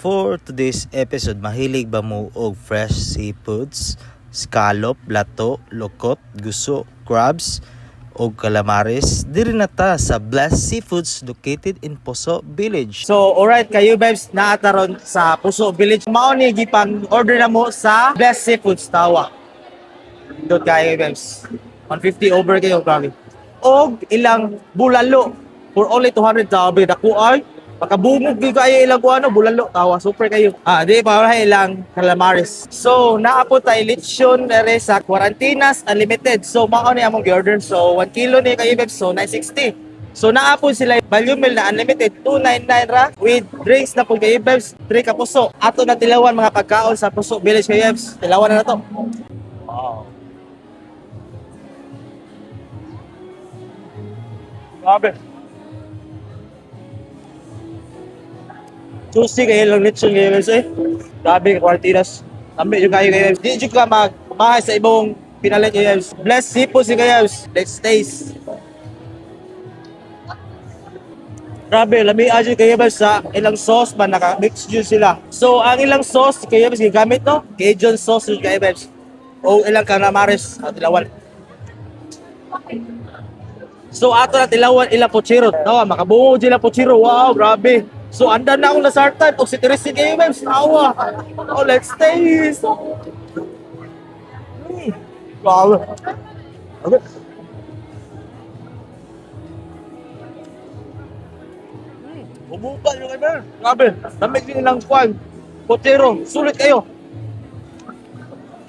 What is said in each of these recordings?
for today's episode, mahilig ba mo og fresh seafoods, scallop, lato, lokot, guso, crabs, o calamares? Diri na ta sa Blessed Seafoods located in Poso Village. So, alright kayo babes, naataron sa Puso Village. Mao ni gipang order na mo sa Blessed Seafoods Tawa. Doon kayo babes. 150 over kayo, grabe. Og ilang bulalo for only 200 tabi. Dako ay makabungog gyud kayo ilang kuano bulalo tawa. Super kayo. Di para ilang calamares. So, naapot tay lechon dere sa Quarantinas Unlimited. So, mao ni among gi-order. So, 1 kilo ni kayo babes. So, 960. So naapon sila value meal na unlimited 299 ra with drinks na po kayo babes 3 ka puso. Ato na tilawan mga pagkaon sa Puso Village kayo babes. Tilawan na to. Wow. Grabe. Juicy kayo lang lechon kayo babes eh. Grabe ka Quartinas. Lambi yung kayo babes. Di yung ka magbahay sa ibong pinalit kayo babes. Blessed Seafoods kayo babes. Let's taste. Grabe, lami aja kayo ba sa ilang sauce ba naka-mix yun sila. So, ang ilang sauce kayo ba gigamit no? Cajun sauce yun kayo ba. O ilang calamares at tilawan. So, ato na tilawan ilang pochiro. Tawa, makabungo dyan ang pochiro. Wow, grabe. So, andan na akong lasartan. O si Teresi kayo ba. Tawa. Oh, let's taste. Grabe. Okay. Umupan yung iba. Grabe. Damit din lang kwan. Pochero. Sulit kayo.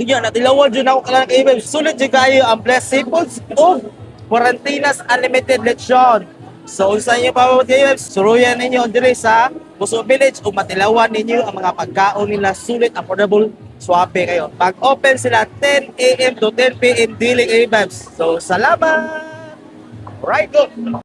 Tingnan, natilawan dyan ako kalang kayo. Sulit dyan kayo ang Blessed Seafoods o Quarantinas Unlimited Lechon. So, unsa nyo pa kayo, suruyan ninyo dire sa Puso Village o matilawan ninyo ang mga pagkaon nila. Sulit, affordable, swabe kayo. Pag-open sila 10 a.m. to 10 p.m. daily kayo, babes. So, salamat! Alright, go!